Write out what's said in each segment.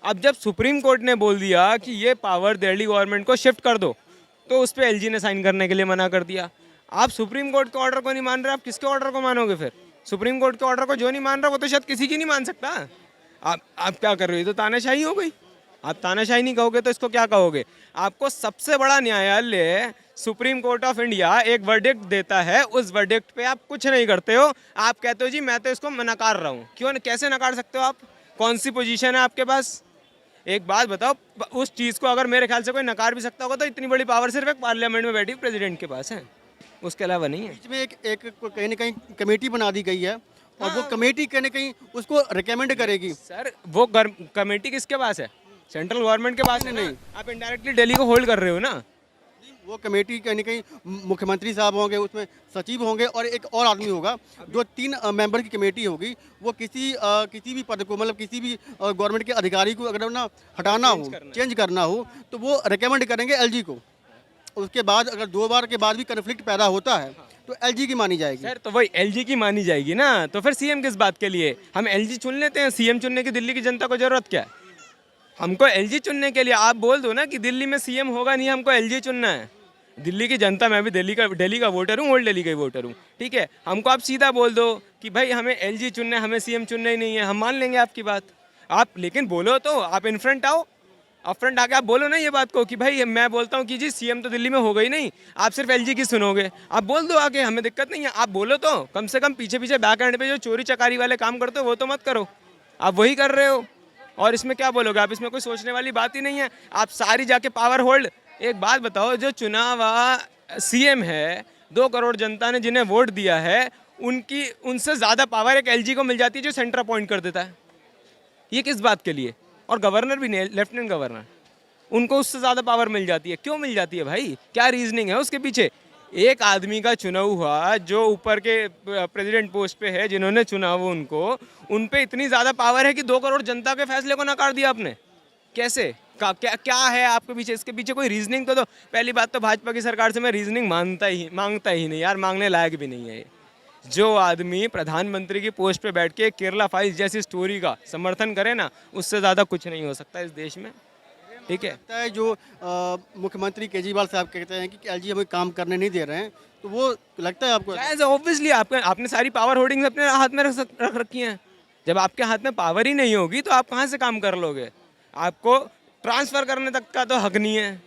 अब जब supreme court ने बोल दिया कि ये पावर दिल्ली गवर्नमेंट को शिफ्ट कर दो, तो उस पर एलजी ने साइन करने के लिए मना कर दिया। आप सुप्रीम कोर्ट के ऑर्डर को नहीं मान रहे, आप किसके ऑर्डर को मानोगे फिर? सुप्रीम कोर्ट के ऑर्डर को जो नहीं मान रहा वो तो शायद किसी की नहीं मान सकता। आप क्या कर रहे हो? ये तो तानाशाही हो गई। आप तानाशाही नहीं कहोगे तो इसको क्या कहोगे? आपको सबसे बड़ा न्यायालय सुप्रीम कोर्ट ऑफ इंडिया एक वर्डिक्ट देता है, उस वर्डिक्ट पे आप कुछ नहीं करते हो। आप कहते हो जी मैं तो इसको नकार रहा हूँ। क्यों, कैसे नकार सकते हो आप? कौन सी पोजीशन है आपके पास? एक बात बताओ, उस चीज़ को अगर मेरे ख्याल से कोई नकार भी सकता होगा तो इतनी बड़ी पावर सिर्फ एक पार्लियामेंट में बैठी प्रेसिडेंट के पास है, उसके अलावा नहीं है। बीच में एक कहीं ना कहीं कमेटी बना दी गई है और वो कमेटी कहीं ना कहीं उसको रिकमेंड करेगी। सर वो कमेटी किसके पास है? सेंट्रल गवर्नमेंट के पास है। नहीं, आप इनडायरेक्टली दिल्ली को होल्ड कर रहे हो ना। वो कमेटी कहीं ना कहीं मुख्यमंत्री साहब होंगे, उसमें सचिव होंगे और एक और आदमी होगा, जो 3 मेंबर की कमेटी होगी। वो किसी भी पद को, मतलब किसी भी गवर्नमेंट के अधिकारी को अगर ना हटाना हो, चेंज करना हो, तो वो रिकमेंड करेंगे एलजी को। उसके बाद अगर 2 बार के बाद भी कन्फ्लिक्ट पैदा होता है तो एलजी की मानी जाएगी। सर तो वही एलजी की मानी जाएगी ना, तो फिर सीएम किस बात के लिए? हम एलजी चुन लेते हैं, सीएम चुनने की दिल्ली की जनता को जरूरत क्या है? हमको एलजी चुनने के लिए आप बोल दो ना कि दिल्ली में सीएम होगा नहीं, हमको एलजी चुनना है। दिल्ली की जनता, मैं भी दिल्ली का वोटर हूँ, ओल्ड दिल्ली का ही वोटर हूँ, ठीक है। हमको आप सीधा बोल दो कि भाई हमें एलजी चुनना है, हमें सीएम चुनना ही नहीं है, हम मान लेंगे आपकी बात। आप लेकिन बोलो तो, आप इन फ्रंट आओ, अप फ्रंट आके आप बोलो ना ये बात को कि भाई मैं बोलता हूँ कि जी सीएम तो दिल्ली में होगा ही नहीं, आप सिर्फ एलजी की सुनोगे। आप बोल दो आके, हमें दिक्कत नहीं है, आप बोलो तो। कम से कम पीछे पीछे बैक एंड पे जो चोरी चकारी वाले काम करते हो वो तो मत करो, आप वही कर रहे हो। और इसमें क्या बोलोगे आप? इसमें कोई सोचने वाली बात ही नहीं है। आप सारी जाके पावर होल्ड। एक बात बताओ, जो चुनाव सीएम है, 2 करोड़ जनता ने जिन्हें वोट दिया है, उनसे ज़्यादा पावर एक एलजी को मिल जाती है जो सेंटर अपॉइंट कर देता है। ये किस बात के लिए? और गवर्नर भी नहीं, लेफ्टिनेंट गवर्नर, उनको उससे ज़्यादा पावर मिल जाती है। क्यों मिल जाती है भाई? क्या रीजनिंग है उसके पीछे? एक आदमी का चुनाव हुआ जो ऊपर के प्रेसिडेंट पोस्ट पे है, जिन्होंने चुना हो उनको, उन पे इतनी ज़्यादा पावर है कि 2 करोड़ जनता के फैसले को नकार दिया आपने। कैसे? क्या है आपके पीछे? इसके पीछे कोई रीजनिंग तो दो। पहली बात तो भाजपा की सरकार से मैं रीजनिंग मांगता ही नहीं यार, मांगने लायक भी नहीं है ये। जो आदमी प्रधानमंत्री की पोस्ट पे बैठ के केरला फाइल्स जैसी स्टोरी का समर्थन करे ना, उससे ज़्यादा कुछ नहीं हो सकता इस देश में, ठीक है। लगता है जो मुख्यमंत्री केजरीवाल साहब कहते हैं कि एलजी हमें काम करने नहीं दे रहे हैं, तो वो लगता है आपको? ऑब्वियसली आपने सारी पावर होल्डिंग्स अपने हाथ में रख रखी हैं। जब आपके हाथ में पावर ही नहीं होगी तो आप कहाँ से काम कर लोगे? आपको ट्रांसफ़र करने तक का तो हक नहीं है।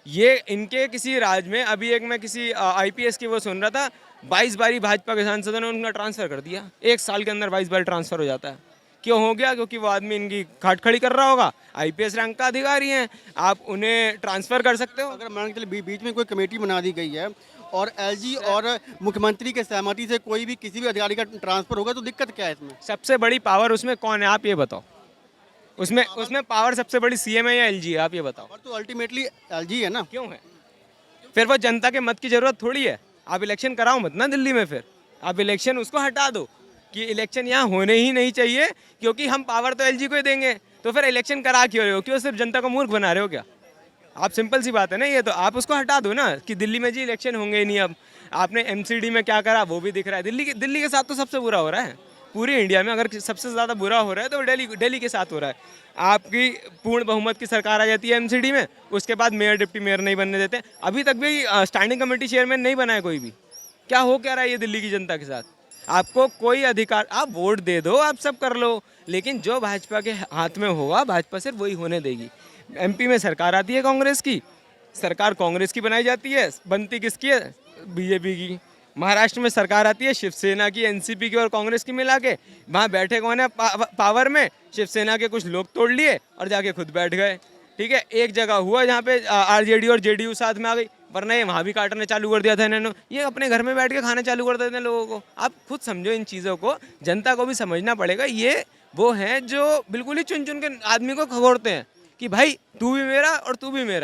ये इनके किसी राज्य में, अभी एक मैं किसी आईपीएस की वो सुन रहा था, 22 बारी भाजपा के सांसदों ने उनका ट्रांसफ़र कर दिया। 1 साल के अंदर 22 बार ट्रांसफ़र हो जाता है। क्यों हो गया? क्योंकि वो आदमी इनकी खाट खड़ी कर रहा होगा। आईपीएस रैंक का अधिकारी हैं, आप उन्हें ट्रांसफ़र कर सकते हो। अगर मान के चलिए बीच में कोई कमेटी बना दी गई है और एलजी और मुख्यमंत्री के सहमति से कोई भी किसी भी अधिकारी का ट्रांसफर होगा, तो दिक्कत क्या है इसमें? सबसे बड़ी पावर उसमें कौन है, आप ये बताओ? उसमें पावर सबसे बड़ी सीएम है या एलजी है, आप ये बताओ? और तो अल्टीमेटली एलजी है ना। क्यों है? फिर वो जनता के मत की जरूरत थोड़ी है। आप इलेक्शन कराओ मत ना दिल्ली में, फिर आप इलेक्शन उसको हटा दो कि इलेक्शन यहाँ होने ही नहीं चाहिए, क्योंकि हम पावर तो एलजी को ही देंगे। तो फिर इलेक्शन करा क्यों रहे हो? क्यों सिर्फ जनता को मूर्ख बना रहे हो क्या? आप सिंपल सी बात है ना ये, तो आप उसको हटा दो ना कि दिल्ली में जी इलेक्शन होंगे ही नहीं। अब आपने एमसीडी में क्या करा वो भी दिख रहा है। दिल्ली के साथ तो सबसे बुरा हो रहा है पूरी इंडिया में। अगर सबसे ज़्यादा बुरा हो रहा है तो दिल्ली के साथ हो रहा है। आपकी पूर्ण बहुमत की सरकार आ जाती है एमसीडी में, उसके बाद मेयर डिप्टी मेयर नहीं बनने देते। अभी तक भी स्टैंडिंग कमेटी चेयरमैन नहीं बना है कोई भी। क्या हो क्या रहा है ये दिल्ली की जनता के साथ? आपको कोई अधिकार, आप वोट दे दो, आप सब कर लो, लेकिन जो भाजपा के हाथ में होगा भाजपा सिर्फ वही होने देगी। एमपी में सरकार आती है कांग्रेस की, सरकार कांग्रेस की बनाई जाती है, बनती किसकी है? बीजेपी की। महाराष्ट्र में सरकार आती है शिवसेना की, एनसीपी की और कांग्रेस की मिला के। वहाँ बैठे कौन है पावर में? शिवसेना के कुछ लोग तोड़ लिए और जाके खुद बैठ गए, ठीक है। एक जगह हुआ जहाँ पे आरजेडी और जेडीयू साथ में आ गई, वरना ये वहाँ भी काटने चालू कर दिया था इन्होंने। ये अपने घर में बैठ के खाना चालू कर देते हैं लोगों को। आप खुद समझो इन चीज़ों को, जनता को भी समझना पड़ेगा। ये वो हैं जो बिल्कुल ही चुन चुन के आदमी को खगोड़ते हैं कि भाई तू भी मेरा और तू भी मेरा।